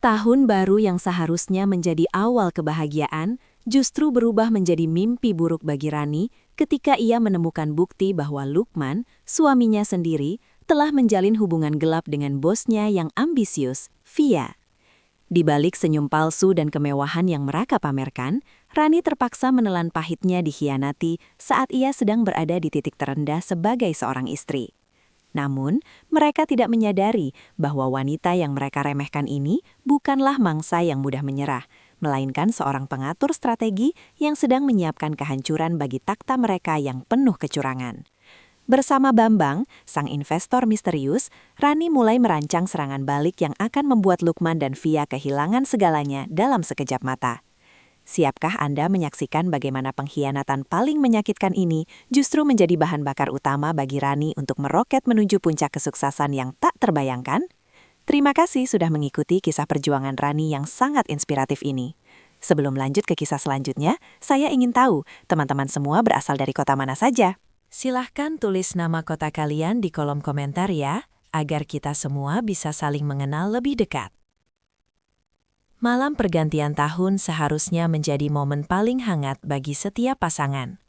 Tahun baru yang seharusnya menjadi awal kebahagiaan, justru berubah menjadi mimpi buruk bagi Rani ketika ia menemukan bukti bahwa Lukman, suaminya sendiri, telah menjalin hubungan gelap dengan bosnya yang ambisius, Via. Di balik senyum palsu dan kemewahan yang mereka pamerkan, Rani terpaksa menelan pahitnya dikhianati saat ia sedang berada di titik terendah sebagai seorang istri. Namun, mereka tidak menyadari bahwa wanita yang mereka remehkan ini bukanlah mangsa yang mudah menyerah, melainkan seorang pengatur strategi yang sedang menyiapkan kehancuran bagi takhta mereka yang penuh kecurangan. Bersama Bambang, sang investor misterius, Rani mulai merancang serangan balik yang akan membuat Lukman dan Via kehilangan segalanya dalam sekejap mata. Siapkah Anda menyaksikan bagaimana pengkhianatan paling menyakitkan ini justru menjadi bahan bakar utama bagi Rani untuk meroket menuju puncak kesuksesan yang tak terbayangkan? Terima kasih sudah mengikuti kisah perjuangan Rani yang sangat inspiratif ini. Sebelum lanjut ke kisah selanjutnya, saya ingin tahu teman-teman semua berasal dari kota mana saja. Silahkan tulis nama kota kalian di kolom komentar ya, agar kita semua bisa saling mengenal lebih dekat. Malam pergantian tahun seharusnya menjadi momen paling hangat bagi setiap pasangan.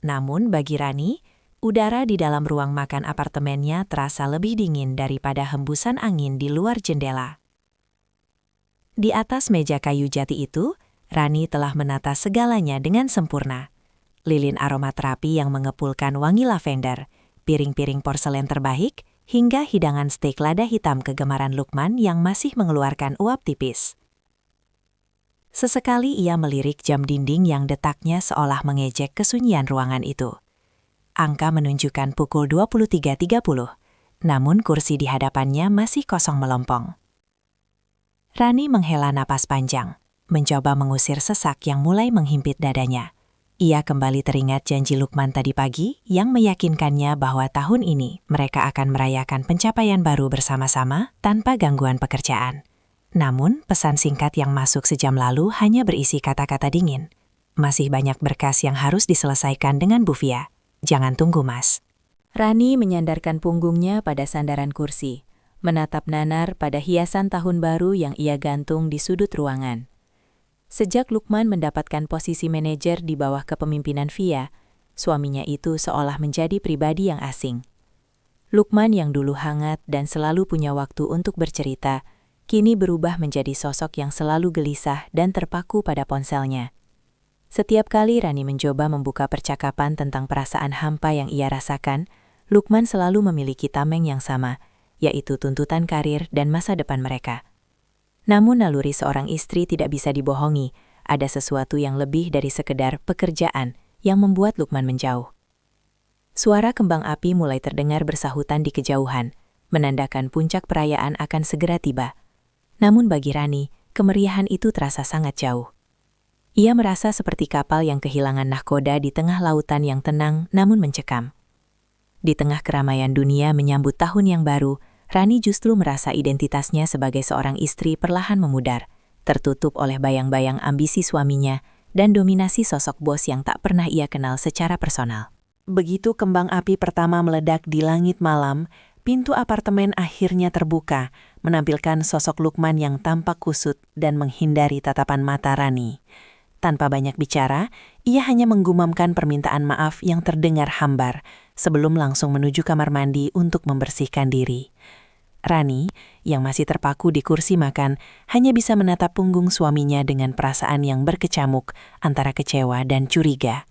Namun bagi Rani, udara di dalam ruang makan apartemennya terasa lebih dingin daripada hembusan angin di luar jendela. Di atas meja kayu jati itu, Rani telah menata segalanya dengan sempurna. Lilin aromaterapi yang mengepulkan wangi lavender, piring-piring porselen terbaik, hingga hidangan steak lada hitam kegemaran Lukman yang masih mengeluarkan uap tipis. Sesekali ia melirik jam dinding yang detaknya seolah mengejek kesunyian ruangan itu. Angka menunjukkan pukul 23.30, namun kursi di hadapannya masih kosong melompong. Rani menghela napas panjang, mencoba mengusir sesak yang mulai menghimpit dadanya. Ia kembali teringat janji Lukman tadi pagi yang meyakinkannya bahwa tahun ini mereka akan merayakan pencapaian baru bersama-sama tanpa gangguan pekerjaan. Namun, pesan singkat yang masuk sejam lalu hanya berisi kata-kata dingin. Masih banyak berkas yang harus diselesaikan dengan Bu Via. Jangan tunggu, Mas. Rani menyandarkan punggungnya pada sandaran kursi, menatap nanar pada hiasan tahun baru yang ia gantung di sudut ruangan. Sejak Lukman mendapatkan posisi manajer di bawah kepemimpinan Via, suaminya itu seolah menjadi pribadi yang asing. Lukman yang dulu hangat dan selalu punya waktu untuk bercerita, kini berubah menjadi sosok yang selalu gelisah dan terpaku pada ponselnya. Setiap kali Rani mencoba membuka percakapan tentang perasaan hampa yang ia rasakan, Lukman selalu memiliki tameng yang sama, yaitu tuntutan karir dan masa depan mereka. Namun naluri seorang istri tidak bisa dibohongi, ada sesuatu yang lebih dari sekedar pekerjaan yang membuat Lukman menjauh. Suara kembang api mulai terdengar bersahutan di kejauhan, menandakan puncak perayaan akan segera tiba. Namun bagi Rani, kemeriahan itu terasa sangat jauh. Ia merasa seperti kapal yang kehilangan nahkoda di tengah lautan yang tenang namun mencekam. Di tengah keramaian dunia menyambut tahun yang baru, Rani justru merasa identitasnya sebagai seorang istri perlahan memudar, tertutup oleh bayang-bayang ambisi suaminya dan dominasi sosok bos yang tak pernah ia kenal secara personal. Begitu kembang api pertama meledak di langit malam, pintu apartemen akhirnya terbuka, menampilkan sosok Lukman yang tampak kusut dan menghindari tatapan mata Rani. Tanpa banyak bicara, ia hanya menggumamkan permintaan maaf yang terdengar hambar, sebelum langsung menuju kamar mandi untuk membersihkan diri. Rani, yang masih terpaku di kursi makan, hanya bisa menatap punggung suaminya dengan perasaan yang berkecamuk antara kecewa dan curiga.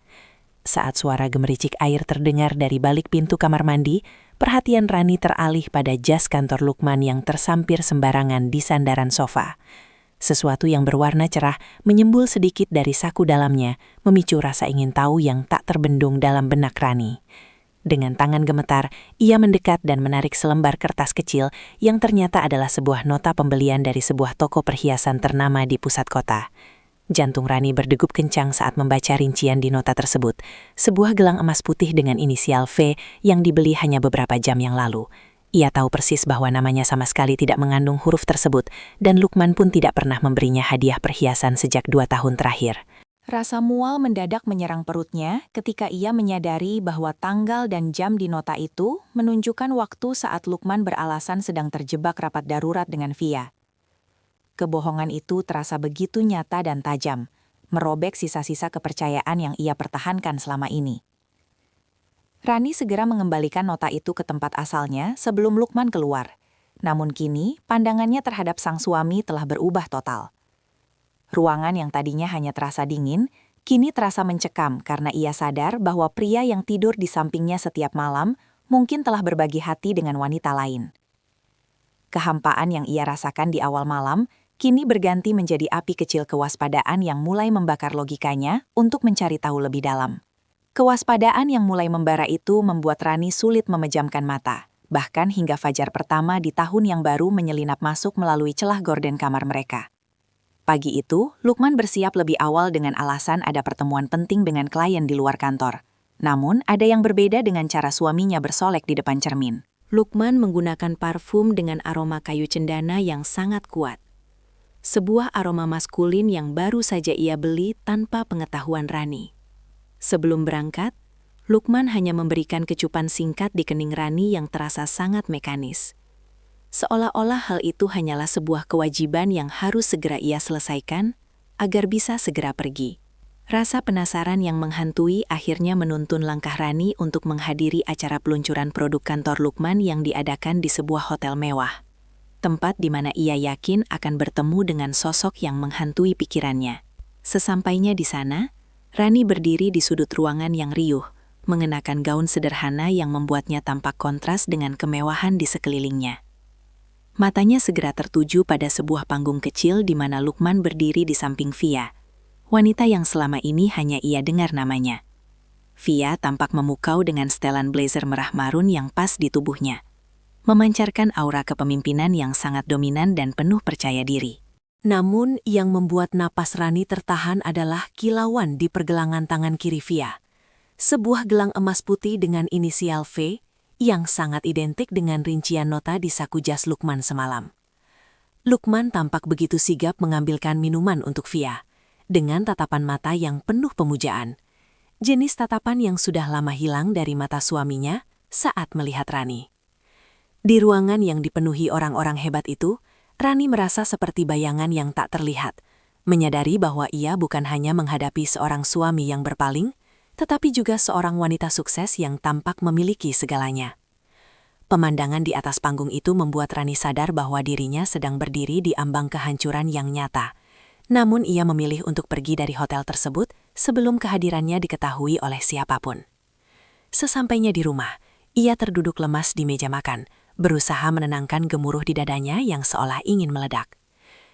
Saat suara gemericik air terdengar dari balik pintu kamar mandi, perhatian Rani teralih pada jas kantor Lukman yang tersampir sembarangan di sandaran sofa. Sesuatu yang berwarna cerah menyembul sedikit dari saku dalamnya, memicu rasa ingin tahu yang tak terbendung dalam benak Rani. Dengan tangan gemetar, ia mendekat dan menarik selembar kertas kecil yang ternyata adalah sebuah nota pembelian dari sebuah toko perhiasan ternama di pusat kota. Jantung Rani berdegup kencang saat membaca rincian di nota tersebut, sebuah gelang emas putih dengan inisial V yang dibeli hanya beberapa jam yang lalu. Ia tahu persis bahwa namanya sama sekali tidak mengandung huruf tersebut, dan Lukman pun tidak pernah memberinya hadiah perhiasan sejak 2 tahun terakhir. Rasa mual mendadak menyerang perutnya ketika ia menyadari bahwa tanggal dan jam di nota itu menunjukkan waktu saat Lukman beralasan sedang terjebak rapat darurat dengan Via. kebohongan itu terasa begitu nyata dan tajam, merobek sisa-sisa kepercayaan yang ia pertahankan selama ini. Rani segera mengembalikan nota itu ke tempat asalnya sebelum Lukman keluar. Namun kini, pandangannya terhadap sang suami telah berubah total. Ruangan yang tadinya hanya terasa dingin, kini terasa mencekam karena ia sadar bahwa pria yang tidur di sampingnya setiap malam mungkin telah berbagi hati dengan wanita lain. Kehampaan yang ia rasakan di awal malam kini berganti menjadi api kecil kewaspadaan yang mulai membakar logikanya untuk mencari tahu lebih dalam. Kewaspadaan yang mulai membara itu membuat Rani sulit memejamkan mata, bahkan hingga fajar pertama di tahun yang baru menyelinap masuk melalui celah gorden kamar mereka. Pagi itu, Lukman bersiap lebih awal dengan alasan ada pertemuan penting dengan klien di luar kantor. Namun, ada yang berbeda dengan cara suaminya bersolek di depan cermin. Lukman menggunakan parfum dengan aroma kayu cendana yang sangat kuat. Sebuah aroma maskulin yang baru saja ia beli tanpa pengetahuan Rani. Sebelum berangkat, Lukman hanya memberikan kecupan singkat di kening Rani yang terasa sangat mekanis. Seolah-olah hal itu hanyalah sebuah kewajiban yang harus segera ia selesaikan agar bisa segera pergi. Rasa penasaran yang menghantui akhirnya menuntun langkah Rani untuk menghadiri acara peluncuran produk kantor Lukman yang diadakan di sebuah hotel mewah. Tempat di mana ia yakin akan bertemu dengan sosok yang menghantui pikirannya. Sesampainya di sana, Rani berdiri di sudut ruangan yang riuh, mengenakan gaun sederhana yang membuatnya tampak kontras dengan kemewahan di sekelilingnya. Matanya segera tertuju pada sebuah panggung kecil di mana Lukman berdiri di samping Via, wanita yang selama ini hanya ia dengar namanya. Via tampak memukau dengan setelan blazer merah marun yang pas di tubuhnya, memancarkan aura kepemimpinan yang sangat dominan dan penuh percaya diri. Namun, yang membuat napas Rani tertahan adalah kilauan di pergelangan tangan kiri Via. Sebuah gelang emas putih dengan inisial V yang sangat identik dengan rincian nota di saku jas Lukman semalam. Lukman tampak begitu sigap mengambilkan minuman untuk Via, dengan tatapan mata yang penuh pemujaan. Jenis tatapan yang sudah lama hilang dari mata suaminya saat melihat Rani. Di ruangan yang dipenuhi orang-orang hebat itu, Rani merasa seperti bayangan yang tak terlihat, menyadari bahwa ia bukan hanya menghadapi seorang suami yang berpaling, tetapi juga seorang wanita sukses yang tampak memiliki segalanya. Pemandangan di atas panggung itu membuat Rani sadar bahwa dirinya sedang berdiri di ambang kehancuran yang nyata. Namun ia memilih untuk pergi dari hotel tersebut sebelum kehadirannya diketahui oleh siapapun. Sesampainya di rumah, ia terduduk lemas di meja makan, berusaha menenangkan gemuruh di dadanya yang seolah ingin meledak.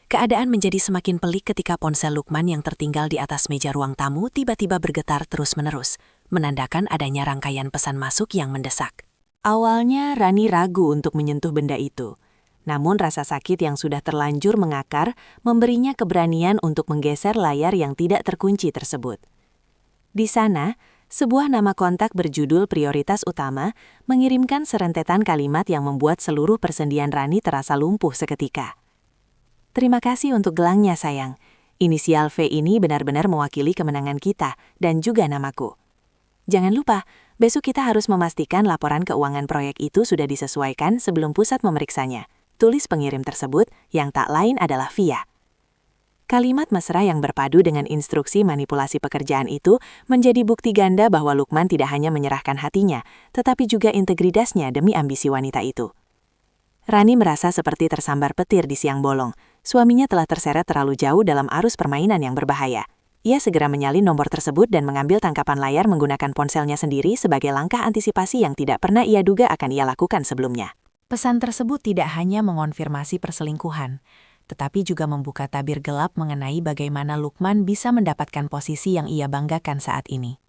Keadaan menjadi semakin pelik ketika ponsel Lukman yang tertinggal di atas meja ruang tamu tiba-tiba bergetar terus-menerus, menandakan adanya rangkaian pesan masuk yang mendesak. Awalnya Rani ragu untuk menyentuh benda itu. Namun rasa sakit yang sudah terlanjur mengakar memberinya keberanian untuk menggeser layar yang tidak terkunci tersebut. Di sana, sebuah nama kontak berjudul Prioritas Utama mengirimkan serentetan kalimat yang membuat seluruh persendian Rani terasa lumpuh seketika. Terima kasih untuk gelangnya sayang. Inisial V ini benar-benar mewakili kemenangan kita dan juga namaku. Jangan lupa, besok kita harus memastikan laporan keuangan proyek itu sudah disesuaikan sebelum pusat memeriksanya. Tulis pengirim tersebut yang tak lain adalah Via. Kalimat mesra yang berpadu dengan instruksi manipulasi pekerjaan itu menjadi bukti ganda bahwa Lukman tidak hanya menyerahkan hatinya, tetapi juga integritasnya demi ambisi wanita itu. Rani merasa seperti tersambar petir di siang bolong. Suaminya telah terseret terlalu jauh dalam arus permainan yang berbahaya. Ia segera menyalin nomor tersebut dan mengambil tangkapan layar menggunakan ponselnya sendiri sebagai langkah antisipasi yang tidak pernah ia duga akan ia lakukan sebelumnya. Pesan tersebut tidak hanya mengonfirmasi perselingkuhan, tetapi juga membuka tabir gelap mengenai bagaimana Lukman bisa mendapatkan posisi yang ia banggakan saat ini.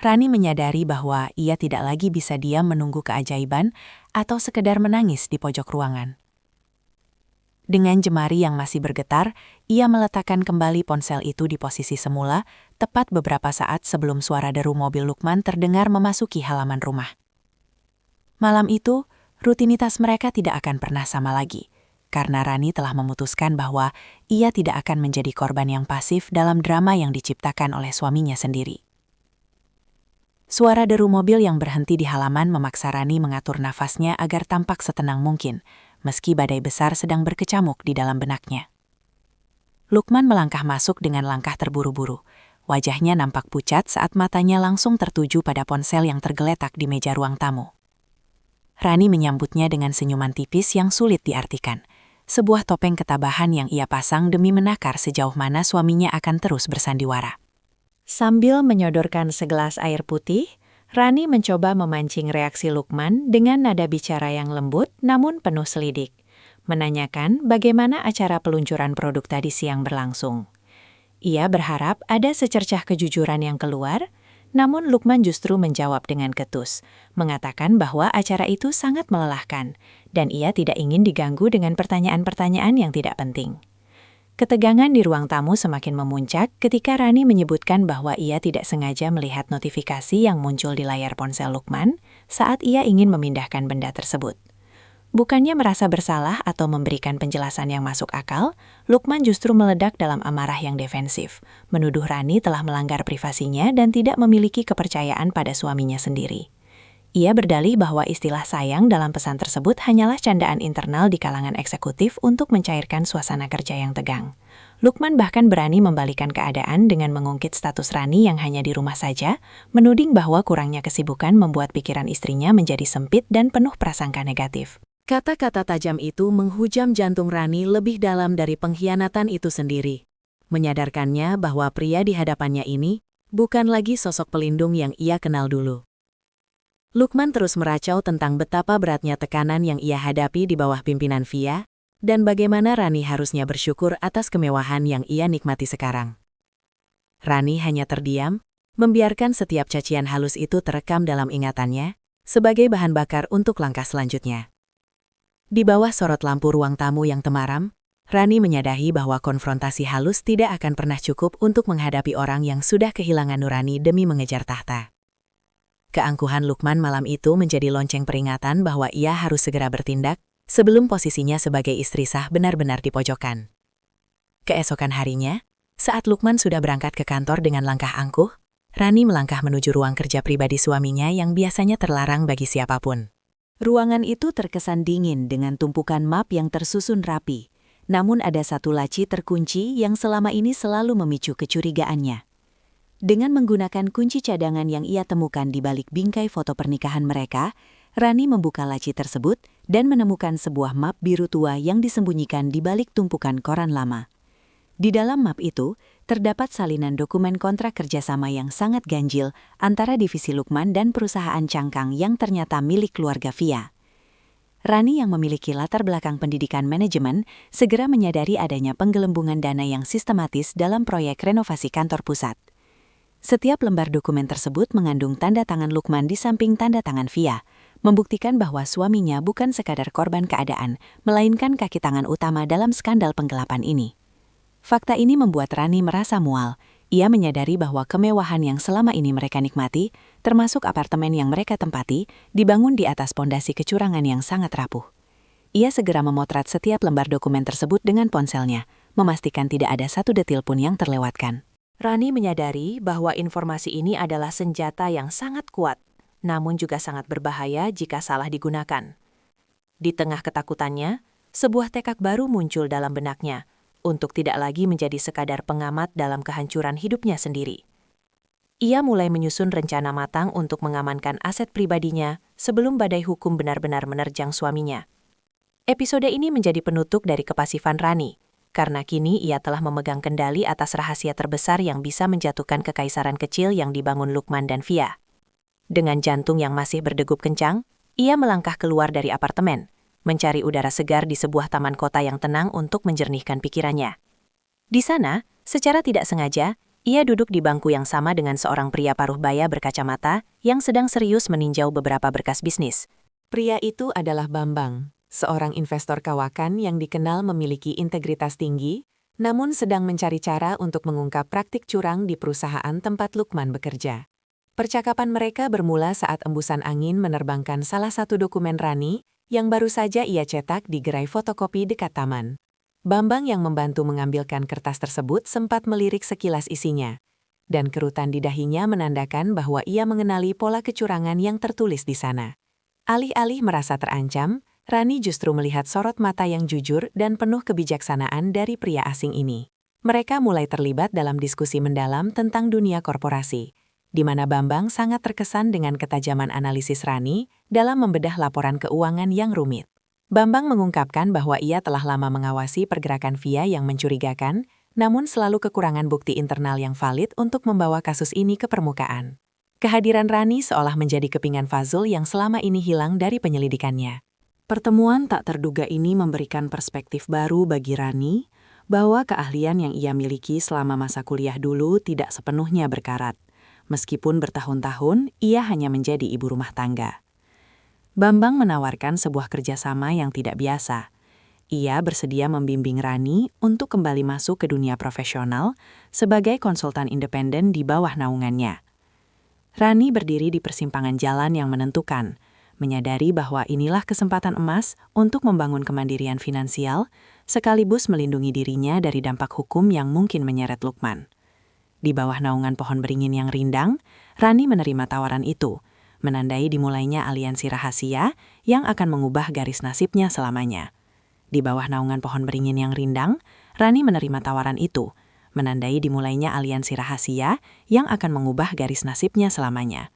Rani menyadari bahwa ia tidak lagi bisa diam menunggu keajaiban atau sekedar menangis di pojok ruangan. Dengan jemari yang masih bergetar, ia meletakkan kembali ponsel itu di posisi semula, tepat beberapa saat sebelum suara deru mobil Lukman terdengar memasuki halaman rumah. Malam itu, rutinitas mereka tidak akan pernah sama lagi, karena Rani telah memutuskan bahwa ia tidak akan menjadi korban yang pasif dalam drama yang diciptakan oleh suaminya sendiri. Suara deru mobil yang berhenti di halaman memaksa Rani mengatur nafasnya agar tampak setenang mungkin, meski badai besar sedang berkecamuk di dalam benaknya. Lukman melangkah masuk dengan langkah terburu-buru. Wajahnya nampak pucat saat matanya langsung tertuju pada ponsel yang tergeletak di meja ruang tamu. Rani menyambutnya dengan senyuman tipis yang sulit diartikan. Sebuah topeng ketabahan yang ia pasang demi menakar sejauh mana suaminya akan terus bersandiwara. Sambil menyodorkan segelas air putih, Rani mencoba memancing reaksi Lukman dengan nada bicara yang lembut namun penuh selidik. Menanyakan bagaimana acara peluncuran produk tadi siang berlangsung. Ia berharap ada secercah kejujuran yang keluar, namun Lukman justru menjawab dengan ketus, mengatakan bahwa acara itu sangat melelahkan, dan ia tidak ingin diganggu dengan pertanyaan-pertanyaan yang tidak penting. Ketegangan di ruang tamu semakin memuncak ketika Rani menyebutkan bahwa ia tidak sengaja melihat notifikasi yang muncul di layar ponsel Lukman saat ia ingin memindahkan benda tersebut. Bukannya merasa bersalah atau memberikan penjelasan yang masuk akal, Lukman justru meledak dalam amarah yang defensif, menuduh Rani telah melanggar privasinya dan tidak memiliki kepercayaan pada suaminya sendiri. Ia berdalih bahwa istilah sayang dalam pesan tersebut hanyalah candaan internal di kalangan eksekutif untuk mencairkan suasana kerja yang tegang. Lukman bahkan berani membalikan keadaan dengan mengungkit status Rani yang hanya di rumah saja, menuding bahwa kurangnya kesibukan membuat pikiran istrinya menjadi sempit dan penuh prasangka negatif. Kata-kata tajam itu menghujam jantung Rani lebih dalam dari pengkhianatan itu sendiri. Menyadarkannya bahwa pria di hadapannya ini bukan lagi sosok pelindung yang ia kenal dulu. Lukman terus meracau tentang betapa beratnya tekanan yang ia hadapi di bawah pimpinan Via, dan bagaimana Rani harusnya bersyukur atas kemewahan yang ia nikmati sekarang. Rani hanya terdiam, membiarkan setiap cacian halus itu terekam dalam ingatannya, sebagai bahan bakar untuk langkah selanjutnya. Di bawah sorot lampu ruang tamu yang temaram, Rani menyadari bahwa konfrontasi halus tidak akan pernah cukup untuk menghadapi orang yang sudah kehilangan nurani demi mengejar tahta. Keangkuhan Lukman malam itu menjadi lonceng peringatan bahwa ia harus segera bertindak sebelum posisinya sebagai istri sah benar-benar dipojokkan. Keesokan harinya, saat Lukman sudah berangkat ke kantor dengan langkah angkuh, Rani melangkah menuju ruang kerja pribadi suaminya yang biasanya terlarang bagi siapapun. Ruangan itu terkesan dingin dengan tumpukan map yang tersusun rapi, namun ada satu laci terkunci yang selama ini selalu memicu kecurigaannya. Dengan menggunakan kunci cadangan yang ia temukan di balik bingkai foto pernikahan mereka, Rani membuka laci tersebut dan menemukan sebuah map biru tua yang disembunyikan di balik tumpukan koran lama. Di dalam map itu, terdapat salinan dokumen kontrak kerjasama yang sangat ganjil antara divisi Lukman dan perusahaan cangkang yang ternyata milik keluarga Via. Rani yang memiliki latar belakang pendidikan manajemen segera menyadari adanya penggelembungan dana yang sistematis dalam proyek renovasi kantor pusat. Setiap lembar dokumen tersebut mengandung tanda tangan Lukman di samping tanda tangan Via, membuktikan bahwa suaminya bukan sekadar korban keadaan, melainkan kaki tangan utama dalam skandal penggelapan ini. Fakta ini membuat Rani merasa mual. Ia menyadari bahwa kemewahan yang selama ini mereka nikmati, termasuk apartemen yang mereka tempati, dibangun di atas pondasi kecurangan yang sangat rapuh. Ia segera memotret setiap lembar dokumen tersebut dengan ponselnya, memastikan tidak ada satu detil pun yang terlewatkan. Rani menyadari bahwa informasi ini adalah senjata yang sangat kuat, namun juga sangat berbahaya jika salah digunakan. Di tengah ketakutannya, sebuah tekad baru muncul dalam benaknya, untuk tidak lagi menjadi sekadar pengamat dalam kehancuran hidupnya sendiri. Ia mulai menyusun rencana matang untuk mengamankan aset pribadinya sebelum badai hukum benar-benar menerjang suaminya. Episode ini menjadi penutup dari kepasifan Rani, karena kini ia telah memegang kendali atas rahasia terbesar yang bisa menjatuhkan kekaisaran kecil yang dibangun Lukman dan Via. Dengan jantung yang masih berdegup kencang, ia melangkah keluar dari apartemen, mencari udara segar di sebuah taman kota yang tenang untuk menjernihkan pikirannya. Di sana, secara tidak sengaja, ia duduk di bangku yang sama dengan seorang pria paruh baya berkacamata yang sedang serius meninjau beberapa berkas bisnis. Pria itu adalah Bambang, seorang investor kawakan yang dikenal memiliki integritas tinggi, namun sedang mencari cara untuk mengungkap praktik curang di perusahaan tempat Lukman bekerja. Percakapan mereka bermula saat embusan angin menerbangkan salah satu dokumen Rani yang baru saja ia cetak di gerai fotokopi dekat taman. Bambang yang membantu mengambilkan kertas tersebut sempat melirik sekilas isinya, dan kerutan di dahinya menandakan bahwa ia mengenali pola kecurangan yang tertulis di sana. Alih-alih merasa terancam, Rani justru melihat sorot mata yang jujur dan penuh kebijaksanaan dari pria asing ini. Mereka mulai terlibat dalam diskusi mendalam tentang dunia korporasi, di mana Bambang sangat terkesan dengan ketajaman analisis Rani dalam membedah laporan keuangan yang rumit. Bambang mengungkapkan bahwa ia telah lama mengawasi pergerakan Via yang mencurigakan, namun selalu kekurangan bukti internal yang valid untuk membawa kasus ini ke permukaan. Kehadiran Rani seolah menjadi kepingan Fazul yang selama ini hilang dari penyelidikannya. Pertemuan tak terduga ini memberikan perspektif baru bagi Rani bahwa keahlian yang ia miliki selama masa kuliah dulu tidak sepenuhnya berkarat. Meskipun bertahun-tahun, ia hanya menjadi ibu rumah tangga. Bambang menawarkan sebuah kerjasama yang tidak biasa. Ia bersedia membimbing Rani untuk kembali masuk ke dunia profesional sebagai konsultan independen di bawah naungannya. Rani berdiri di persimpangan jalan yang menentukan, menyadari bahwa inilah kesempatan emas untuk membangun kemandirian finansial, sekaligus melindungi dirinya dari dampak hukum yang mungkin menyeret Lukman. Di bawah naungan pohon beringin yang rindang, Rani menerima tawaran itu, menandai dimulainya aliansi rahasia yang akan mengubah garis nasibnya selamanya. Di bawah naungan pohon beringin yang rindang, Rani menerima tawaran itu, menandai dimulainya aliansi rahasia yang akan mengubah garis nasibnya selamanya.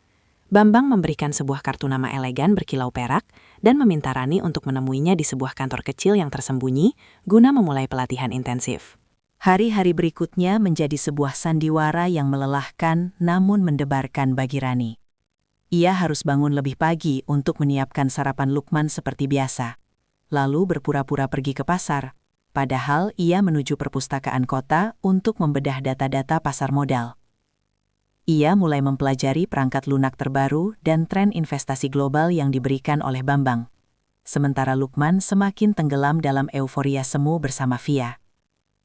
Bambang memberikan sebuah kartu nama elegan berkilau perak dan meminta Rani untuk menemuinya di sebuah kantor kecil yang tersembunyi guna memulai pelatihan intensif. Hari-hari berikutnya menjadi sebuah sandiwara yang melelahkan namun mendebarkan bagi Rani. Ia harus bangun lebih pagi untuk menyiapkan sarapan Lukman seperti biasa, lalu berpura-pura pergi ke pasar, padahal ia menuju perpustakaan kota untuk membedah data-data pasar modal. Ia mulai mempelajari perangkat lunak terbaru dan tren investasi global yang diberikan oleh Bambang. Sementara Lukman semakin tenggelam dalam euforia semu bersama Via.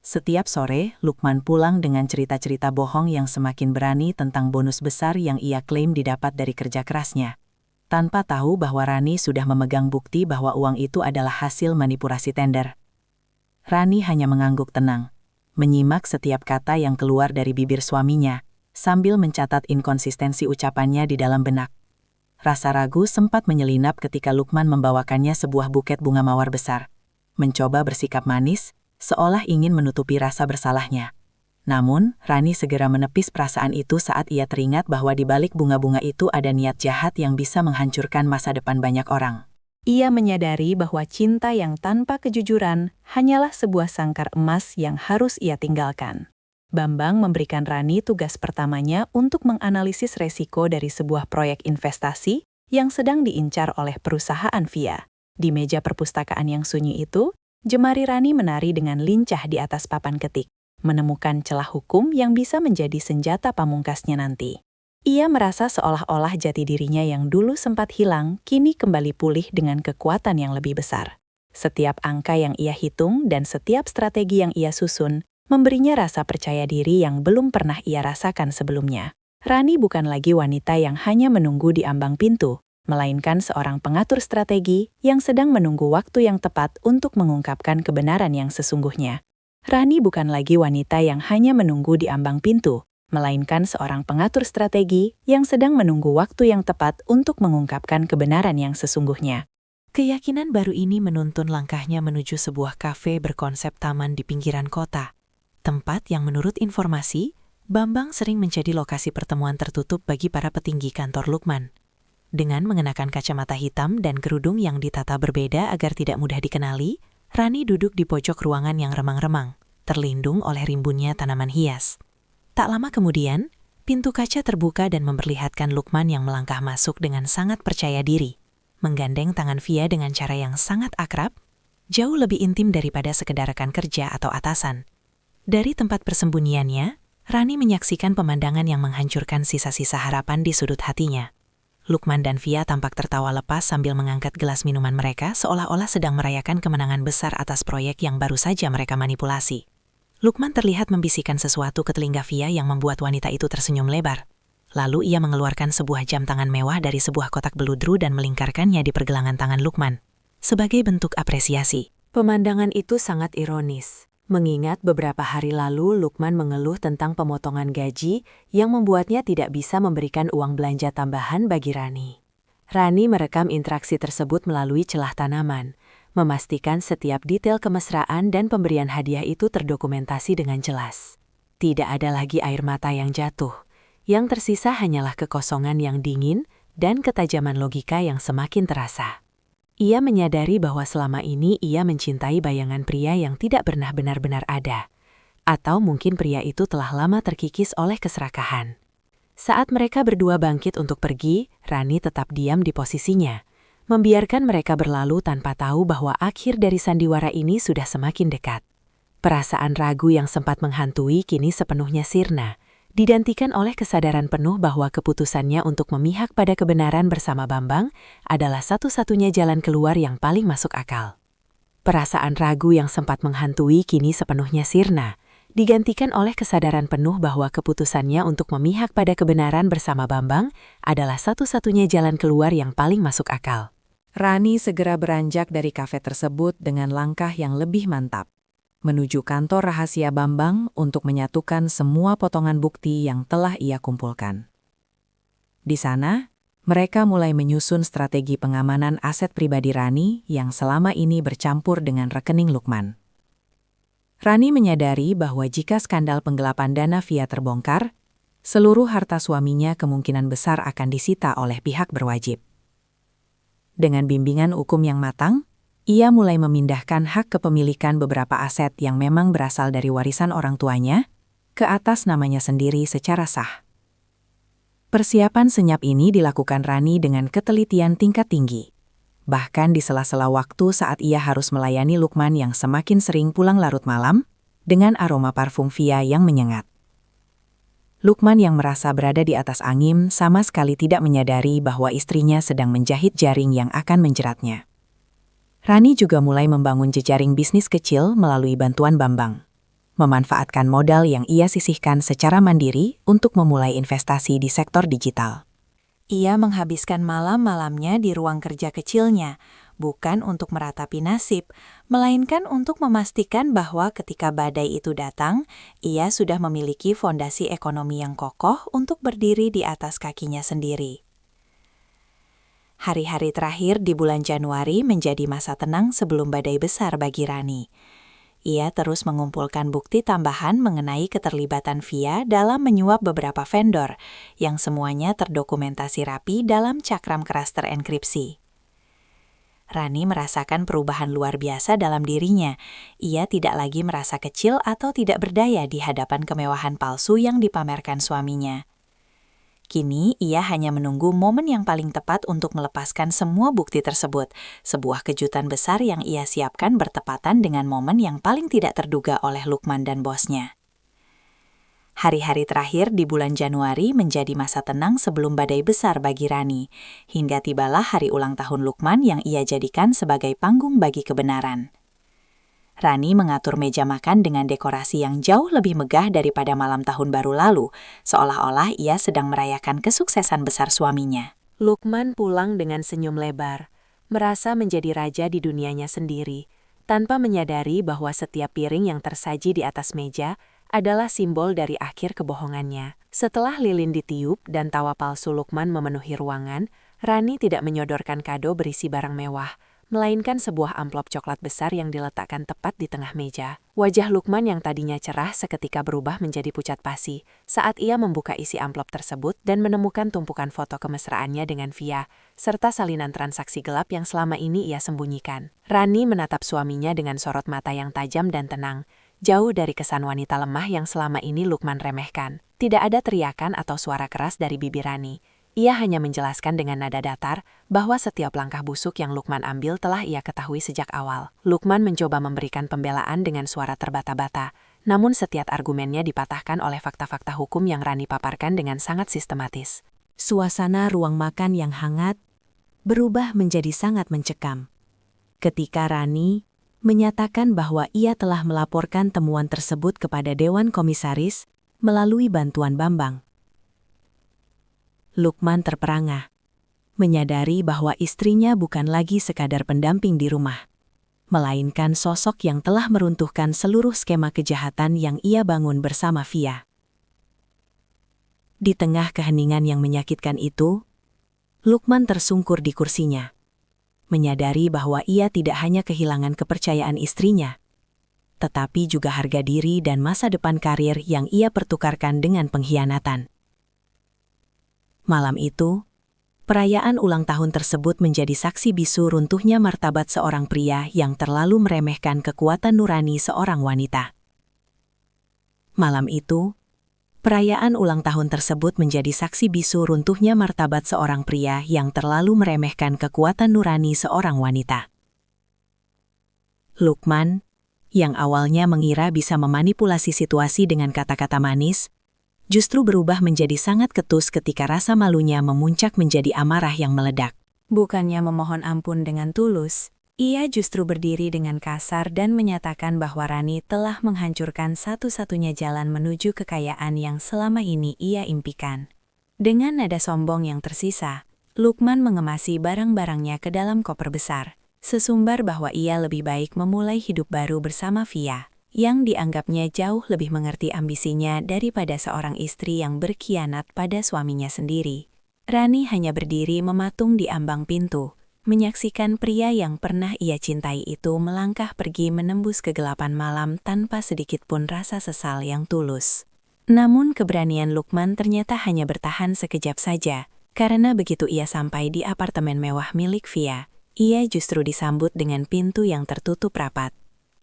Setiap sore, Lukman pulang dengan cerita-cerita bohong yang semakin berani tentang bonus besar yang ia klaim didapat dari kerja kerasnya, tanpa tahu bahwa Rani sudah memegang bukti bahwa uang itu adalah hasil manipulasi tender. Rani hanya mengangguk tenang, menyimak setiap kata yang keluar dari bibir suaminya, sambil mencatat inkonsistensi ucapannya di dalam benak. Rasa ragu sempat menyelinap ketika Lukman membawakannya sebuah buket bunga mawar besar. Mencoba bersikap manis, seolah ingin menutupi rasa bersalahnya. Namun, Rani segera menepis perasaan itu saat ia teringat bahwa di balik bunga-bunga itu ada niat jahat yang bisa menghancurkan masa depan banyak orang. Ia menyadari bahwa cinta yang tanpa kejujuran hanyalah sebuah sangkar emas yang harus ia tinggalkan. Bambang memberikan Rani tugas pertamanya untuk menganalisis resiko dari sebuah proyek investasi yang sedang diincar oleh perusahaan Via. Di meja perpustakaan yang sunyi itu, jemari Rani menari dengan lincah di atas papan ketik, menemukan celah hukum yang bisa menjadi senjata pamungkasnya nanti. Ia merasa seolah-olah jati dirinya yang dulu sempat hilang kini kembali pulih dengan kekuatan yang lebih besar. Setiap angka yang ia hitung dan setiap strategi yang ia susun memberinya rasa percaya diri yang belum pernah ia rasakan sebelumnya. Rani bukan lagi wanita yang hanya menunggu di ambang pintu, melainkan seorang pengatur strategi yang sedang menunggu waktu yang tepat untuk mengungkapkan kebenaran yang sesungguhnya. Rani bukan lagi wanita yang hanya menunggu di ambang pintu, melainkan seorang pengatur strategi yang sedang menunggu waktu yang tepat untuk mengungkapkan kebenaran yang sesungguhnya. Keyakinan baru ini menuntun langkahnya menuju sebuah kafe berkonsep taman di pinggiran kota. Tempat yang menurut informasi, Bambang sering menjadi lokasi pertemuan tertutup bagi para petinggi kantor Lukman. Dengan mengenakan kacamata hitam dan kerudung yang ditata berbeda agar tidak mudah dikenali, Rani duduk di pojok ruangan yang remang-remang, terlindung oleh rimbunnya tanaman hias. Tak lama kemudian, pintu kaca terbuka dan memperlihatkan Lukman yang melangkah masuk dengan sangat percaya diri, menggandeng tangan Via dengan cara yang sangat akrab, jauh lebih intim daripada sekedar rekan kerja atau atasan. Dari tempat persembunyiannya, Rani menyaksikan pemandangan yang menghancurkan sisa-sisa harapan di sudut hatinya. Lukman dan Via tampak tertawa lepas sambil mengangkat gelas minuman mereka seolah-olah sedang merayakan kemenangan besar atas proyek yang baru saja mereka manipulasi. Lukman terlihat membisikkan sesuatu ke telinga Via yang membuat wanita itu tersenyum lebar. Lalu ia mengeluarkan sebuah jam tangan mewah dari sebuah kotak beludru dan melingkarkannya di pergelangan tangan Lukman, sebagai bentuk apresiasi. Pemandangan itu sangat ironis. Mengingat beberapa hari lalu Lukman mengeluh tentang pemotongan gaji yang membuatnya tidak bisa memberikan uang belanja tambahan bagi Rani. Rani merekam interaksi tersebut melalui celah tanaman, memastikan setiap detail kemesraan dan pemberian hadiah itu terdokumentasi dengan jelas. Tidak ada lagi air mata yang jatuh. Yang tersisa hanyalah kekosongan yang dingin dan ketajaman logika yang semakin terasa. Ia menyadari bahwa selama ini ia mencintai bayangan pria yang tidak pernah benar-benar ada. Atau mungkin pria itu telah lama terkikis oleh keserakahan. Saat mereka berdua bangkit untuk pergi, Rani tetap diam di posisinya. Membiarkan mereka berlalu tanpa tahu bahwa akhir dari sandiwara ini sudah semakin dekat. Perasaan ragu yang sempat menghantui kini sepenuhnya sirna, digantikan oleh kesadaran penuh bahwa keputusannya untuk memihak pada kebenaran bersama Bambang adalah satu-satunya jalan keluar yang paling masuk akal. Perasaan ragu yang sempat menghantui kini sepenuhnya sirna, digantikan oleh kesadaran penuh bahwa keputusannya untuk memihak pada kebenaran bersama Bambang adalah satu-satunya jalan keluar yang paling masuk akal. Rani segera beranjak dari kafe tersebut dengan langkah yang lebih mantap, menuju kantor rahasia Bambang untuk menyatukan semua potongan bukti yang telah ia kumpulkan. Di sana, mereka mulai menyusun strategi pengamanan aset pribadi Rani yang selama ini bercampur dengan rekening Lukman. Rani menyadari bahwa jika skandal penggelapan dana Via terbongkar, seluruh harta suaminya kemungkinan besar akan disita oleh pihak berwajib. Dengan bimbingan hukum yang matang, ia mulai memindahkan hak kepemilikan beberapa aset yang memang berasal dari warisan orang tuanya ke atas namanya sendiri secara sah. Persiapan senyap ini dilakukan Rani dengan ketelitian tingkat tinggi. Bahkan di sela-sela waktu saat ia harus melayani Lukman yang semakin sering pulang larut malam dengan aroma parfum Via yang menyengat. Lukman yang merasa berada di atas angin sama sekali tidak menyadari bahwa istrinya sedang menjahit jaring yang akan menjeratnya. Rani juga mulai membangun jejaring bisnis kecil melalui bantuan Bambang. Memanfaatkan modal yang ia sisihkan secara mandiri untuk memulai investasi di sektor digital. Ia menghabiskan malam-malamnya di ruang kerja kecilnya, bukan untuk meratapi nasib, melainkan untuk memastikan bahwa ketika badai itu datang, ia sudah memiliki fondasi ekonomi yang kokoh untuk berdiri di atas kakinya sendiri. Hari-hari terakhir di bulan Januari menjadi masa tenang sebelum badai besar bagi Rani. Ia terus mengumpulkan bukti tambahan mengenai keterlibatan Via dalam menyuap beberapa vendor, yang semuanya terdokumentasi rapi dalam cakram keras terenkripsi. Rani merasakan perubahan luar biasa dalam dirinya. Ia tidak lagi merasa kecil atau tidak berdaya di hadapan kemewahan palsu yang dipamerkan suaminya. Kini, ia hanya menunggu momen yang paling tepat untuk melepaskan semua bukti tersebut. Sebuah kejutan besar yang ia siapkan bertepatan dengan momen yang paling tidak terduga oleh Lukman dan bosnya. Hari-hari terakhir di bulan Januari menjadi masa tenang sebelum badai besar bagi Rani, hingga tibalah hari ulang tahun Lukman yang ia jadikan sebagai panggung bagi kebenaran. Rani mengatur meja makan dengan dekorasi yang jauh lebih megah daripada malam tahun baru lalu, seolah-olah ia sedang merayakan kesuksesan besar suaminya. Lukman pulang dengan senyum lebar, merasa menjadi raja di dunianya sendiri, tanpa menyadari bahwa setiap piring yang tersaji di atas meja adalah simbol dari akhir kebohongannya. Setelah lilin ditiup dan tawa palsu Lukman memenuhi ruangan, Rani tidak menyodorkan kado berisi barang mewah, melainkan sebuah amplop coklat besar yang diletakkan tepat di tengah meja. Wajah Lukman yang tadinya cerah seketika berubah menjadi pucat pasi saat ia membuka isi amplop tersebut dan menemukan tumpukan foto kemesraannya dengan Via, serta salinan transaksi gelap yang selama ini ia sembunyikan. Rani menatap suaminya dengan sorot mata yang tajam dan tenang, jauh dari kesan wanita lemah yang selama ini Lukman remehkan. Tidak ada teriakan atau suara keras dari bibir Rani. Ia hanya menjelaskan dengan nada datar bahwa setiap langkah busuk yang Lukman ambil telah ia ketahui sejak awal. Lukman mencoba memberikan pembelaan dengan suara terbata-bata, namun setiap argumennya dipatahkan oleh fakta-fakta hukum yang Rani paparkan dengan sangat sistematis. Suasana ruang makan yang hangat berubah menjadi sangat mencekam. Ketika Rani menyatakan bahwa ia telah melaporkan temuan tersebut kepada Dewan Komisaris melalui bantuan Bambang. Lukman terperangah, menyadari bahwa istrinya bukan lagi sekadar pendamping di rumah, melainkan sosok yang telah meruntuhkan seluruh skema kejahatan yang ia bangun bersama Via. Di tengah keheningan yang menyakitkan itu, Lukman tersungkur di kursinya, menyadari bahwa ia tidak hanya kehilangan kepercayaan istrinya, tetapi juga harga diri dan masa depan karir yang ia pertukarkan dengan pengkhianatan. Malam itu, perayaan ulang tahun tersebut menjadi saksi bisu runtuhnya martabat seorang pria yang terlalu meremehkan kekuatan nurani seorang wanita. Malam itu, perayaan ulang tahun tersebut menjadi saksi bisu runtuhnya martabat seorang pria yang terlalu meremehkan kekuatan nurani seorang wanita. Lukman, yang awalnya mengira bisa memanipulasi situasi dengan kata-kata manis, justru berubah menjadi sangat ketus ketika rasa malunya memuncak menjadi amarah yang meledak. Bukannya memohon ampun dengan tulus, ia justru berdiri dengan kasar dan menyatakan bahwa Rani telah menghancurkan satu-satunya jalan menuju kekayaan yang selama ini ia impikan. Dengan nada sombong yang tersisa, Lukman mengemasi barang-barangnya ke dalam koper besar, sesumbar bahwa ia lebih baik memulai hidup baru bersama Via, yang dianggapnya jauh lebih mengerti ambisinya daripada seorang istri yang berkhianat pada suaminya sendiri. Rani hanya berdiri mematung di ambang pintu, menyaksikan pria yang pernah ia cintai itu melangkah pergi menembus kegelapan malam tanpa sedikit pun rasa sesal yang tulus. Namun keberanian Lukman ternyata hanya bertahan sekejap saja, karena begitu ia sampai di apartemen mewah milik Via, ia justru disambut dengan pintu yang tertutup rapat.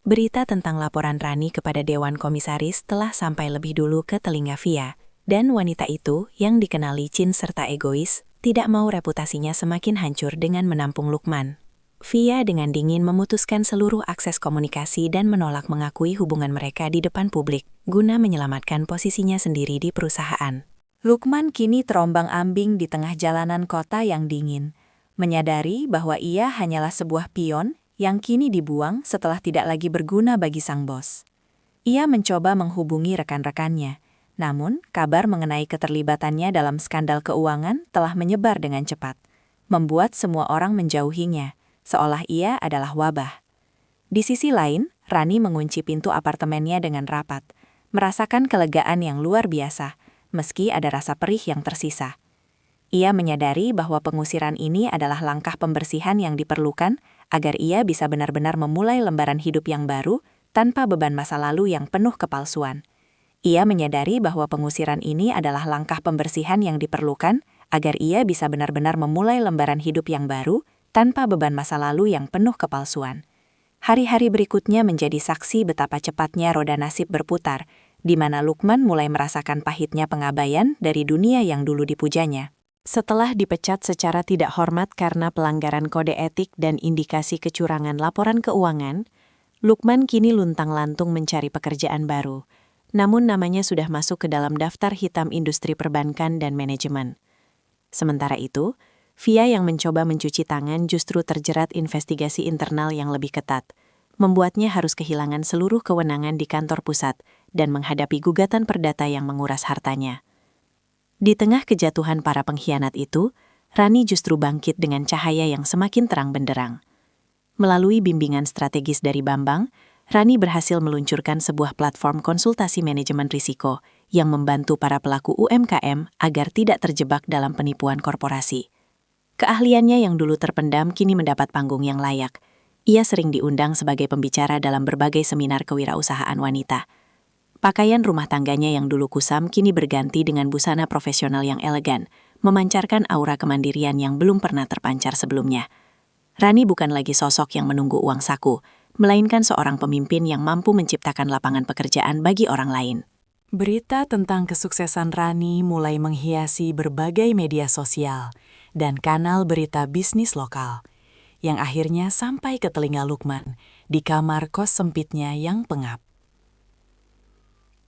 Berita tentang laporan Rani kepada Dewan Komisaris telah sampai lebih dulu ke telinga Via, dan wanita itu, yang dikenal licin serta egois, tidak mau reputasinya semakin hancur dengan menampung Lukman. Via dengan dingin memutuskan seluruh akses komunikasi dan menolak mengakui hubungan mereka di depan publik, guna menyelamatkan posisinya sendiri di perusahaan. Lukman kini terombang-ambing di tengah jalanan kota yang dingin, menyadari bahwa ia hanyalah sebuah pion yang kini dibuang setelah tidak lagi berguna bagi sang bos. Ia mencoba menghubungi rekan-rekannya, namun kabar mengenai keterlibatannya dalam skandal keuangan telah menyebar dengan cepat, membuat semua orang menjauhinya, seolah ia adalah wabah. Di sisi lain, Rani mengunci pintu apartemennya dengan rapat, merasakan kelegaan yang luar biasa, meski ada rasa perih yang tersisa. Ia menyadari bahwa pengusiran ini adalah langkah pembersihan yang diperlukan agar ia bisa benar-benar memulai lembaran hidup yang baru tanpa beban masa lalu yang penuh kepalsuan. Ia menyadari bahwa pengusiran ini adalah langkah pembersihan yang diperlukan agar ia bisa benar-benar memulai lembaran hidup yang baru tanpa beban masa lalu yang penuh kepalsuan. Hari-hari berikutnya menjadi saksi betapa cepatnya roda nasib berputar, di mana Lukman mulai merasakan pahitnya pengabaian dari dunia yang dulu dipujanya. Setelah dipecat secara tidak hormat karena pelanggaran kode etik dan indikasi kecurangan laporan keuangan, Lukman kini luntang-lantung mencari pekerjaan baru. Namun namanya sudah masuk ke dalam daftar hitam industri perbankan dan manajemen. Sementara itu, Via yang mencoba mencuci tangan justru terjerat investigasi internal yang lebih ketat, membuatnya harus kehilangan seluruh kewenangan di kantor pusat dan menghadapi gugatan perdata yang menguras hartanya. Di tengah kejatuhan para pengkhianat itu, Rani justru bangkit dengan cahaya yang semakin terang benderang. Melalui bimbingan strategis dari Bambang, Rani berhasil meluncurkan sebuah platform konsultasi manajemen risiko yang membantu para pelaku UMKM agar tidak terjebak dalam penipuan korporasi. Keahliannya yang dulu terpendam kini mendapat panggung yang layak. Ia sering diundang sebagai pembicara dalam berbagai seminar kewirausahaan wanita. Pakaian rumah tangganya yang dulu kusam kini berganti dengan busana profesional yang elegan, memancarkan aura kemandirian yang belum pernah terpancar sebelumnya. Rani bukan lagi sosok yang menunggu uang saku, melainkan seorang pemimpin yang mampu menciptakan lapangan pekerjaan bagi orang lain. Berita tentang kesuksesan Rani mulai menghiasi berbagai media sosial dan kanal berita bisnis lokal, yang akhirnya sampai ke telinga Lukman di kamar kos sempitnya yang pengap.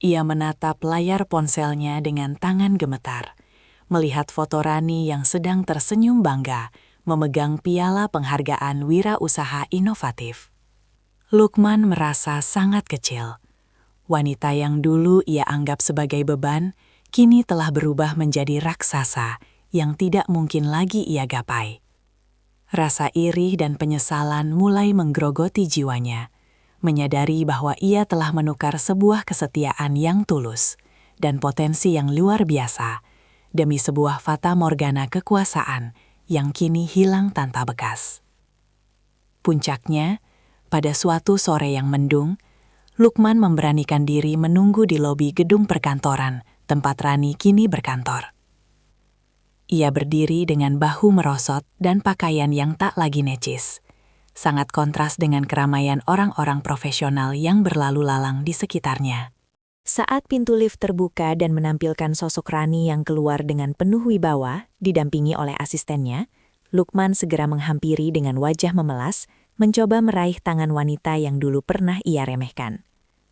Ia menatap layar ponselnya dengan tangan gemetar, melihat foto Rani yang sedang tersenyum bangga, memegang piala penghargaan wirausaha inovatif. Lukman merasa sangat kecil. Wanita yang dulu ia anggap sebagai beban, kini telah berubah menjadi raksasa yang tidak mungkin lagi ia gapai. Rasa iri dan penyesalan mulai menggerogoti jiwanya, menyadari bahwa ia telah menukar sebuah kesetiaan yang tulus dan potensi yang luar biasa demi sebuah fata morgana kekuasaan yang kini hilang tanpa bekas. Puncaknya, pada suatu sore yang mendung, Lukman memberanikan diri menunggu di lobi gedung perkantoran, tempat Rani kini berkantor. Ia berdiri dengan bahu merosot dan pakaian yang tak lagi necis. Sangat kontras dengan keramaian orang-orang profesional yang berlalu lalang di sekitarnya. Saat pintu lift terbuka dan menampilkan sosok Rani yang keluar dengan penuh wibawa, didampingi oleh asistennya, Lukman segera menghampiri dengan wajah memelas, mencoba meraih tangan wanita yang dulu pernah ia remehkan.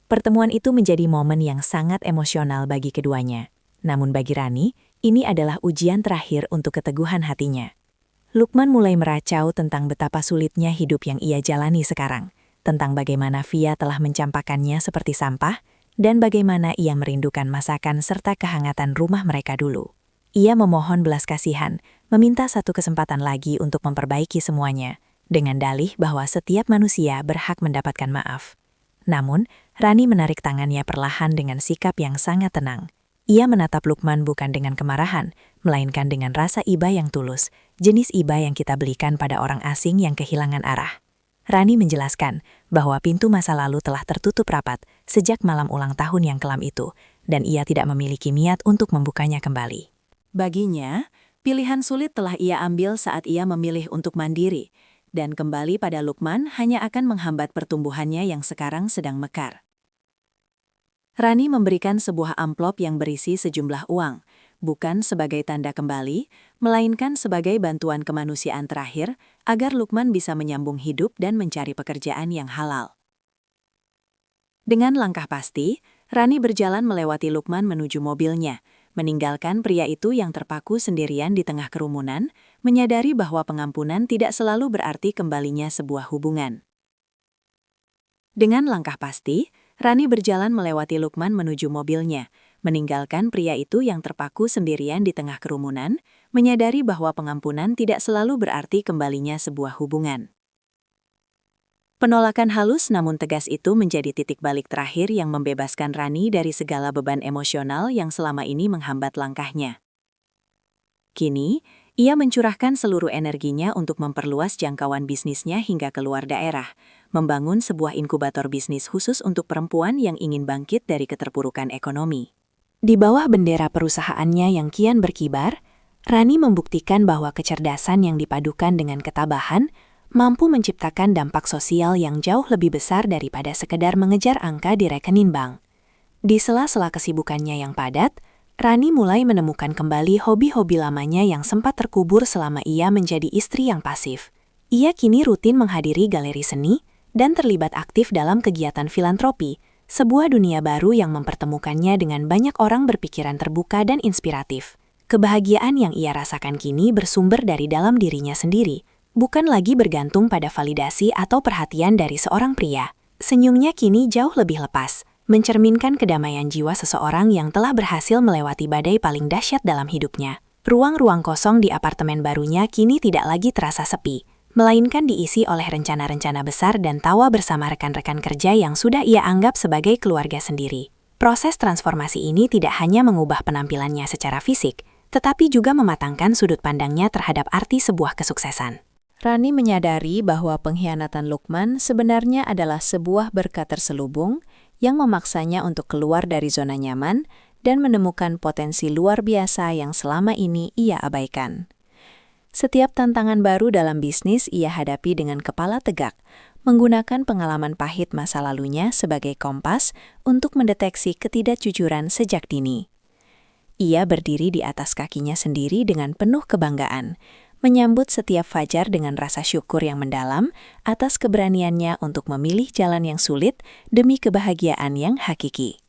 Pertemuan itu menjadi momen yang sangat emosional bagi keduanya. Namun bagi Rani, ini adalah ujian terakhir untuk keteguhan hatinya. Lukman mulai meracau tentang betapa sulitnya hidup yang ia jalani sekarang, tentang bagaimana Via telah mencampakkannya seperti sampah, dan bagaimana ia merindukan masakan serta kehangatan rumah mereka dulu. Ia memohon belas kasihan, meminta satu kesempatan lagi untuk memperbaiki semuanya, dengan dalih bahwa setiap manusia berhak mendapatkan maaf. Namun, Rani menarik tangannya perlahan dengan sikap yang sangat tenang. Ia menatap Lukman bukan dengan kemarahan, melainkan dengan rasa iba yang tulus, jenis iba yang kita belikan pada orang asing yang kehilangan arah. Rani menjelaskan bahwa pintu masa lalu telah tertutup rapat sejak malam ulang tahun yang kelam itu, dan ia tidak memiliki niat untuk membukanya kembali. Baginya, pilihan sulit telah ia ambil saat ia memilih untuk mandiri, dan kembali pada Lukman hanya akan menghambat pertumbuhannya yang sekarang sedang mekar. Rani memberikan sebuah amplop yang berisi sejumlah uang, bukan sebagai tanda kembali, melainkan sebagai bantuan kemanusiaan terakhir agar Lukman bisa menyambung hidup dan mencari pekerjaan yang halal. Dengan langkah pasti, Rani berjalan melewati Lukman menuju mobilnya, meninggalkan pria itu yang terpaku sendirian di tengah kerumunan, menyadari bahwa pengampunan tidak selalu berarti kembalinya sebuah hubungan. Dengan langkah pasti, Rani berjalan melewati Lukman menuju mobilnya, meninggalkan pria itu yang terpaku sendirian di tengah kerumunan, menyadari bahwa pengampunan tidak selalu berarti kembalinya sebuah hubungan. Penolakan halus namun tegas itu menjadi titik balik terakhir yang membebaskan Rani dari segala beban emosional yang selama ini menghambat langkahnya. Kini, ia mencurahkan seluruh energinya untuk memperluas jangkauan bisnisnya hingga keluar daerah, membangun sebuah inkubator bisnis khusus untuk perempuan yang ingin bangkit dari keterpurukan ekonomi. Di bawah bendera perusahaannya yang kian berkibar, Rani membuktikan bahwa kecerdasan yang dipadukan dengan ketabahan mampu menciptakan dampak sosial yang jauh lebih besar daripada sekedar mengejar angka di rekening bank. Di sela-sela kesibukannya yang padat, Rani mulai menemukan kembali hobi-hobi lamanya yang sempat terkubur selama ia menjadi istri yang pasif. Ia kini rutin menghadiri galeri seni dan terlibat aktif dalam kegiatan filantropi, sebuah dunia baru yang mempertemukannya dengan banyak orang berpikiran terbuka dan inspiratif. Kebahagiaan yang ia rasakan kini bersumber dari dalam dirinya sendiri, bukan lagi bergantung pada validasi atau perhatian dari seorang pria. Senyumnya kini jauh lebih lepas, mencerminkan kedamaian jiwa seseorang yang telah berhasil melewati badai paling dahsyat dalam hidupnya. Ruang-ruang kosong di apartemen barunya kini tidak lagi terasa sepi, melainkan diisi oleh rencana-rencana besar dan tawa bersama rekan-rekan kerja yang sudah ia anggap sebagai keluarga sendiri. Proses transformasi ini tidak hanya mengubah penampilannya secara fisik, tetapi juga mematangkan sudut pandangnya terhadap arti sebuah kesuksesan. Rani menyadari bahwa pengkhianatan Lukman sebenarnya adalah sebuah berkat terselubung yang memaksanya untuk keluar dari zona nyaman dan menemukan potensi luar biasa yang selama ini ia abaikan. Setiap tantangan baru dalam bisnis ia hadapi dengan kepala tegak, menggunakan pengalaman pahit masa lalunya sebagai kompas untuk mendeteksi ketidakjujuran sejak dini. Ia berdiri di atas kakinya sendiri dengan penuh kebanggaan, menyambut setiap fajar dengan rasa syukur yang mendalam atas keberaniannya untuk memilih jalan yang sulit demi kebahagiaan yang hakiki.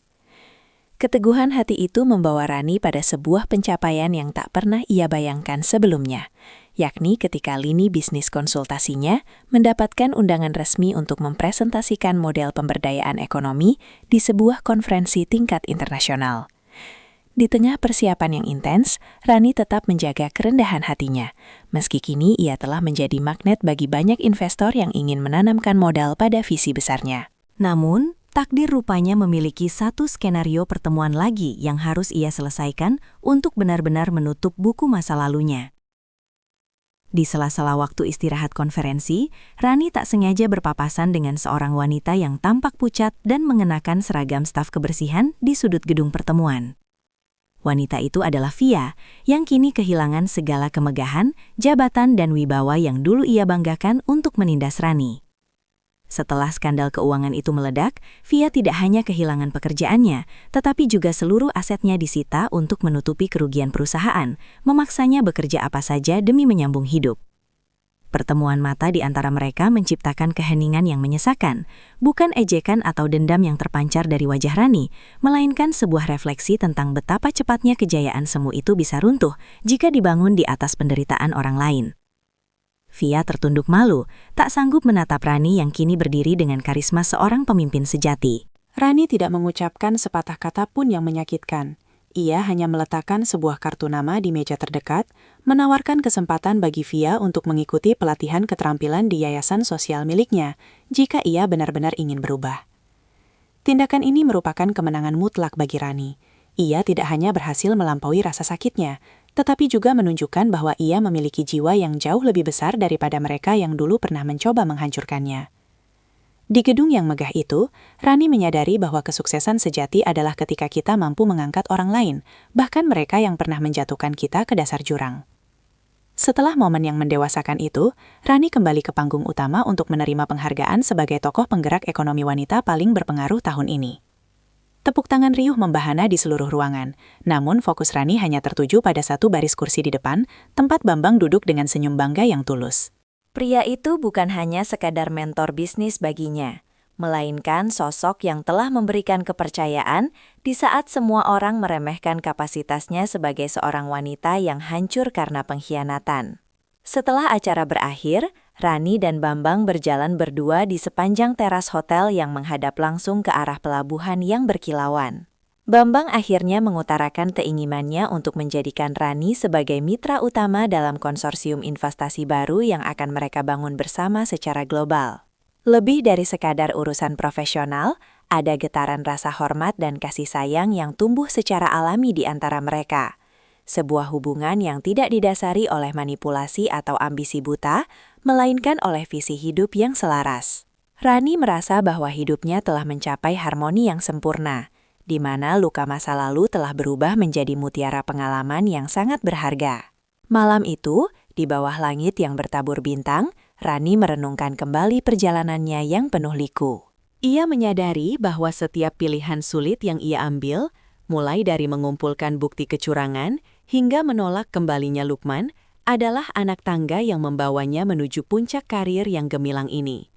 Keteguhan hati itu membawa Rani pada sebuah pencapaian yang tak pernah ia bayangkan sebelumnya, yakni ketika lini bisnis konsultasinya mendapatkan undangan resmi untuk mempresentasikan model pemberdayaan ekonomi di sebuah konferensi tingkat internasional. Di tengah persiapan yang intens, Rani tetap menjaga kerendahan hatinya, meski kini ia telah menjadi magnet bagi banyak investor yang ingin menanamkan modal pada visi besarnya. Namun, takdir rupanya memiliki satu skenario pertemuan lagi yang harus ia selesaikan untuk benar-benar menutup buku masa lalunya. Di sela-sela waktu istirahat konferensi, Rani tak sengaja berpapasan dengan seorang wanita yang tampak pucat dan mengenakan seragam staf kebersihan di sudut gedung pertemuan. Wanita itu adalah Via, yang kini kehilangan segala kemegahan, jabatan dan wibawa yang dulu ia banggakan untuk menindas Rani. Setelah skandal keuangan itu meledak, Via tidak hanya kehilangan pekerjaannya, tetapi juga seluruh asetnya disita untuk menutupi kerugian perusahaan, memaksanya bekerja apa saja demi menyambung hidup. Pertemuan mata di antara mereka menciptakan keheningan yang menyesakan, bukan ejekan atau dendam yang terpancar dari wajah Rani, melainkan sebuah refleksi tentang betapa cepatnya kejayaan semu itu bisa runtuh jika dibangun di atas penderitaan orang lain. Via tertunduk malu, tak sanggup menatap Rani yang kini berdiri dengan karisma seorang pemimpin sejati. Rani tidak mengucapkan sepatah kata pun yang menyakitkan. Ia hanya meletakkan sebuah kartu nama di meja terdekat, menawarkan kesempatan bagi Via untuk mengikuti pelatihan keterampilan di yayasan sosial miliknya, jika ia benar-benar ingin berubah. Tindakan ini merupakan kemenangan mutlak bagi Rani. Ia tidak hanya berhasil melampaui rasa sakitnya, tetapi juga menunjukkan bahwa ia memiliki jiwa yang jauh lebih besar daripada mereka yang dulu pernah mencoba menghancurkannya. Di gedung yang megah itu, Rani menyadari bahwa kesuksesan sejati adalah ketika kita mampu mengangkat orang lain, bahkan mereka yang pernah menjatuhkan kita ke dasar jurang. Setelah momen yang mendewasakan itu, Rani kembali ke panggung utama untuk menerima penghargaan sebagai tokoh penggerak ekonomi wanita paling berpengaruh tahun ini. Tepuk tangan riuh membahana di seluruh ruangan, namun fokus Rani hanya tertuju pada satu baris kursi di depan, tempat Bambang duduk dengan senyum bangga yang tulus. Pria itu bukan hanya sekadar mentor bisnis baginya, melainkan sosok yang telah memberikan kepercayaan di saat semua orang meremehkan kapasitasnya sebagai seorang wanita yang hancur karena pengkhianatan. Setelah acara berakhir, Rani dan Bambang berjalan berdua di sepanjang teras hotel yang menghadap langsung ke arah pelabuhan yang berkilauan. Bambang akhirnya mengutarakan keinginannya untuk menjadikan Rani sebagai mitra utama dalam konsorsium investasi baru yang akan mereka bangun bersama secara global. Lebih dari sekadar urusan profesional, ada getaran rasa hormat dan kasih sayang yang tumbuh secara alami di antara mereka. Sebuah hubungan yang tidak didasari oleh manipulasi atau ambisi buta, melainkan oleh visi hidup yang selaras. Rani merasa bahwa hidupnya telah mencapai harmoni yang sempurna, di mana luka masa lalu telah berubah menjadi mutiara pengalaman yang sangat berharga. Malam itu, di bawah langit yang bertabur bintang, Rani merenungkan kembali perjalanannya yang penuh liku. Ia menyadari bahwa setiap pilihan sulit yang ia ambil, mulai dari mengumpulkan bukti kecurangan hingga menolak kembalinya Lukman, adalah anak tangga yang membawanya menuju puncak karir yang gemilang ini.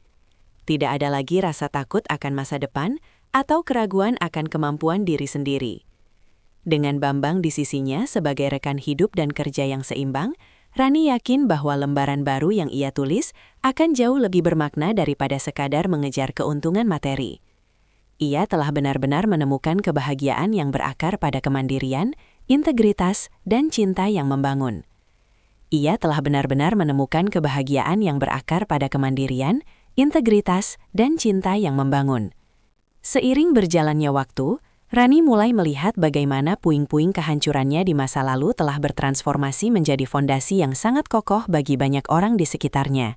Tidak ada lagi rasa takut akan masa depan atau keraguan akan kemampuan diri sendiri. Dengan Bambang di sisinya sebagai rekan hidup dan kerja yang seimbang, Rani yakin bahwa lembaran baru yang ia tulis akan jauh lebih bermakna daripada sekadar mengejar keuntungan materi. Ia telah benar-benar menemukan kebahagiaan yang berakar pada kemandirian, integritas, dan cinta yang membangun. Ia telah benar-benar menemukan kebahagiaan yang berakar pada kemandirian, integritas, dan cinta yang membangun. Seiring berjalannya waktu, Rani mulai melihat bagaimana puing-puing kehancurannya di masa lalu telah bertransformasi menjadi fondasi yang sangat kokoh bagi banyak orang di sekitarnya.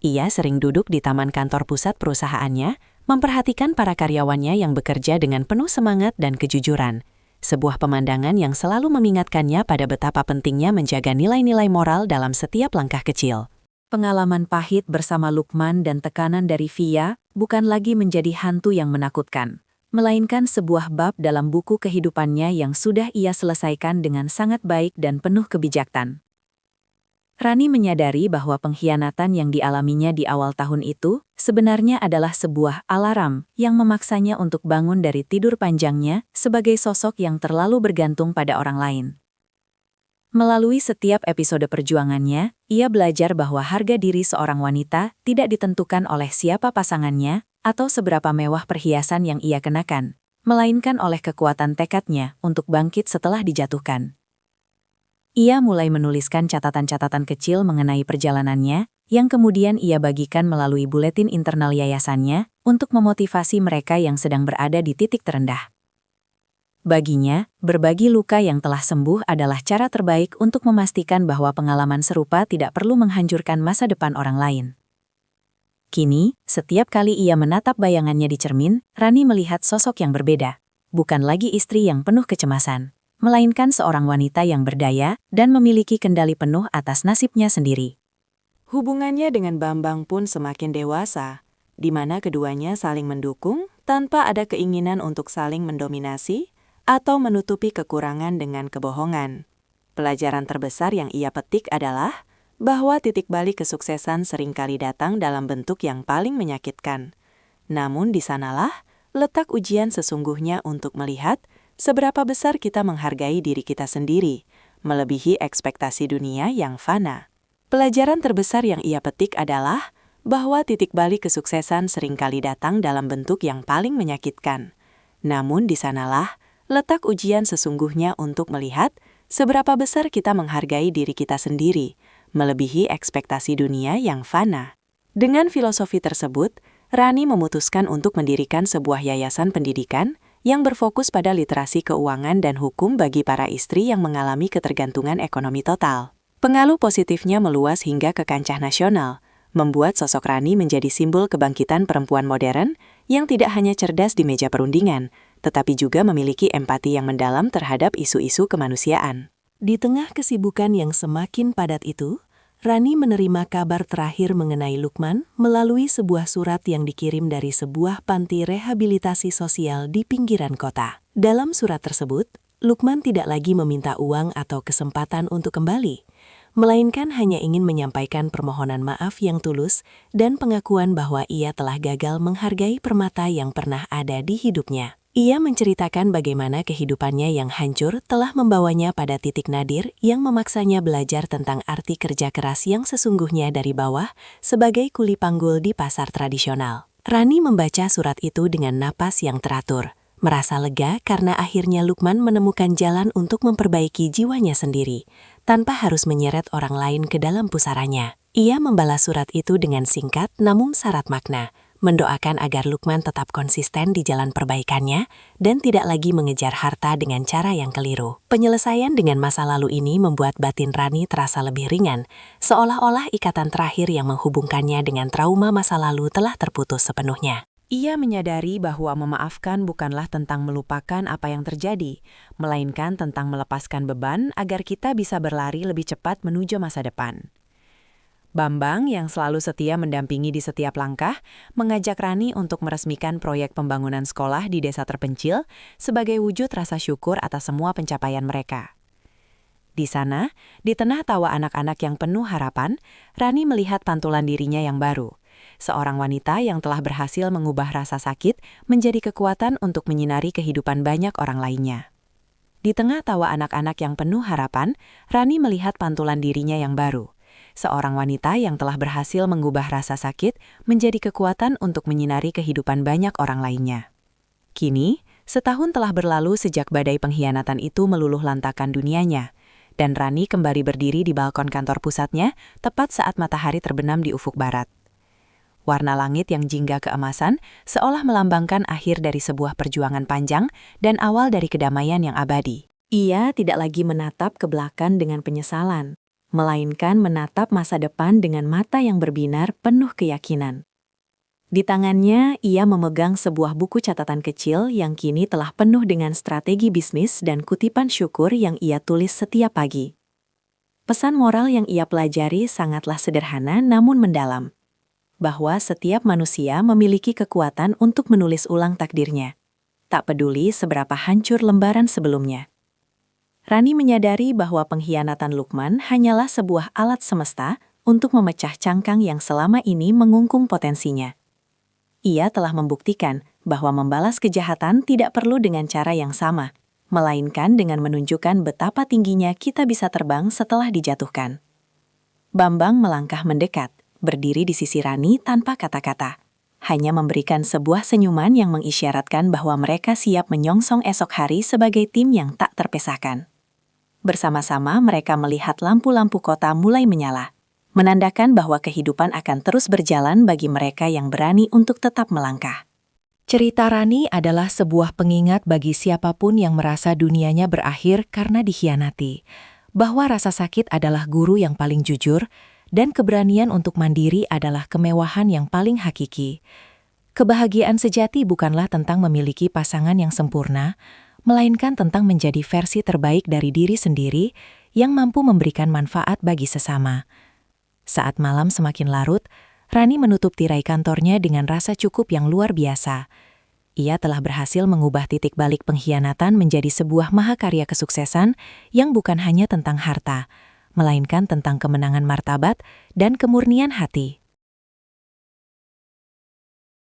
Ia sering duduk di taman kantor pusat perusahaannya, memperhatikan para karyawannya yang bekerja dengan penuh semangat dan kejujuran. Sebuah pemandangan yang selalu mengingatkannya pada betapa pentingnya menjaga nilai-nilai moral dalam setiap langkah kecil. Pengalaman pahit bersama Lukman dan tekanan dari Via bukan lagi menjadi hantu yang menakutkan, melainkan sebuah bab dalam buku kehidupannya yang sudah ia selesaikan dengan sangat baik dan penuh kebijaksanaan. Rani menyadari bahwa pengkhianatan yang dialaminya di awal tahun itu sebenarnya adalah sebuah alarm yang memaksanya untuk bangun dari tidur panjangnya sebagai sosok yang terlalu bergantung pada orang lain. Melalui setiap episode perjuangannya, ia belajar bahwa harga diri seorang wanita tidak ditentukan oleh siapa pasangannya atau seberapa mewah perhiasan yang ia kenakan, melainkan oleh kekuatan tekadnya untuk bangkit setelah dijatuhkan. Ia mulai menuliskan catatan-catatan kecil mengenai perjalanannya, yang kemudian ia bagikan melalui buletin internal yayasannya untuk memotivasi mereka yang sedang berada di titik terendah. Baginya, berbagi luka yang telah sembuh adalah cara terbaik untuk memastikan bahwa pengalaman serupa tidak perlu menghancurkan masa depan orang lain. Kini, setiap kali ia menatap bayangannya di cermin, Rani melihat sosok yang berbeda. Bukan lagi istri yang penuh kecemasan, melainkan seorang wanita yang berdaya dan memiliki kendali penuh atas nasibnya sendiri. Hubungannya dengan Bambang pun semakin dewasa, di mana keduanya saling mendukung tanpa ada keinginan untuk saling mendominasi atau menutupi kekurangan dengan kebohongan. Pelajaran terbesar yang ia petik adalah bahwa titik balik kesuksesan seringkali datang dalam bentuk yang paling menyakitkan. Namun di sanalah letak ujian sesungguhnya untuk melihat seberapa besar kita menghargai diri kita sendiri, melebihi ekspektasi dunia yang fana. Pelajaran terbesar yang ia petik adalah bahwa titik balik kesuksesan seringkali datang dalam bentuk yang paling menyakitkan. Namun di sanalah letak ujian sesungguhnya untuk melihat seberapa besar kita menghargai diri kita sendiri, melebihi ekspektasi dunia yang fana. Dengan filosofi tersebut, Rani memutuskan untuk mendirikan sebuah yayasan pendidikan yang berfokus pada literasi keuangan dan hukum bagi para istri yang mengalami ketergantungan ekonomi total. Pengaruh positifnya meluas hingga ke kancah nasional, membuat sosok Rani menjadi simbol kebangkitan perempuan modern yang tidak hanya cerdas di meja perundingan, tetapi juga memiliki empati yang mendalam terhadap isu-isu kemanusiaan. Di tengah kesibukan yang semakin padat itu, Rani menerima kabar terakhir mengenai Lukman melalui sebuah surat yang dikirim dari sebuah panti rehabilitasi sosial di pinggiran kota. Dalam surat tersebut, Lukman tidak lagi meminta uang atau kesempatan untuk kembali, melainkan hanya ingin menyampaikan permohonan maaf yang tulus dan pengakuan bahwa ia telah gagal menghargai permata yang pernah ada di hidupnya. Ia menceritakan bagaimana kehidupannya yang hancur telah membawanya pada titik nadir yang memaksanya belajar tentang arti kerja keras yang sesungguhnya dari bawah sebagai kuli panggul di pasar tradisional. Rani membaca surat itu dengan napas yang teratur, merasa lega karena akhirnya Lukman menemukan jalan untuk memperbaiki jiwanya sendiri, tanpa harus menyeret orang lain ke dalam pusarannya. Ia membalas surat itu dengan singkat namun syarat makna, mendoakan agar Lukman tetap konsisten di jalan perbaikannya dan tidak lagi mengejar harta dengan cara yang keliru. Penyelesaian dengan masa lalu ini membuat batin Rani terasa lebih ringan, seolah-olah ikatan terakhir yang menghubungkannya dengan trauma masa lalu telah terputus sepenuhnya. Ia menyadari bahwa memaafkan bukanlah tentang melupakan apa yang terjadi, melainkan tentang melepaskan beban agar kita bisa berlari lebih cepat menuju masa depan. Bambang yang selalu setia mendampingi di setiap langkah, mengajak Rani untuk meresmikan proyek pembangunan sekolah di desa terpencil sebagai wujud rasa syukur atas semua pencapaian mereka. Di sana, di tengah tawa anak-anak yang penuh harapan, Rani melihat pantulan dirinya yang baru. Seorang wanita yang telah berhasil mengubah rasa sakit menjadi kekuatan untuk menyinari kehidupan banyak orang lainnya. Di tengah tawa anak-anak yang penuh harapan, Rani melihat pantulan dirinya yang baru. Seorang wanita yang telah berhasil mengubah rasa sakit menjadi kekuatan untuk menyinari kehidupan banyak orang lainnya. Kini, setahun telah berlalu sejak badai pengkhianatan itu meluluh lantakan dunianya, dan Rani kembali berdiri di balkon kantor pusatnya tepat saat matahari terbenam di ufuk barat. Warna langit yang jingga keemasan seolah melambangkan akhir dari sebuah perjuangan panjang dan awal dari kedamaian yang abadi. Ia tidak lagi menatap ke belakang dengan penyesalan, melainkan menatap masa depan dengan mata yang berbinar penuh keyakinan. Di tangannya, ia memegang sebuah buku catatan kecil yang kini telah penuh dengan strategi bisnis dan kutipan syukur yang ia tulis setiap pagi. Pesan moral yang ia pelajari sangatlah sederhana namun mendalam, bahwa setiap manusia memiliki kekuatan untuk menulis ulang takdirnya, tak peduli seberapa hancur lembaran sebelumnya. Rani menyadari bahwa pengkhianatan Lukman hanyalah sebuah alat semesta untuk memecah cangkang yang selama ini mengungkung potensinya. Ia telah membuktikan bahwa membalas kejahatan tidak perlu dengan cara yang sama, melainkan dengan menunjukkan betapa tingginya kita bisa terbang setelah dijatuhkan. Bambang melangkah mendekat, berdiri di sisi Rani tanpa kata-kata, hanya memberikan sebuah senyuman yang mengisyaratkan bahwa mereka siap menyongsong esok hari sebagai tim yang tak terpisahkan. Bersama-sama mereka melihat lampu-lampu kota mulai menyala, menandakan bahwa kehidupan akan terus berjalan bagi mereka yang berani untuk tetap melangkah. Cerita Rani adalah sebuah pengingat bagi siapapun yang merasa dunianya berakhir karena dikhianati, bahwa rasa sakit adalah guru yang paling jujur, dan keberanian untuk mandiri adalah kemewahan yang paling hakiki. Kebahagiaan sejati bukanlah tentang memiliki pasangan yang sempurna, melainkan tentang menjadi versi terbaik dari diri sendiri yang mampu memberikan manfaat bagi sesama. Saat malam semakin larut, Rani menutup tirai kantornya dengan rasa cukup yang luar biasa. Ia telah berhasil mengubah titik balik pengkhianatan menjadi sebuah mahakarya kesuksesan yang bukan hanya tentang harta, melainkan tentang kemenangan martabat dan kemurnian hati.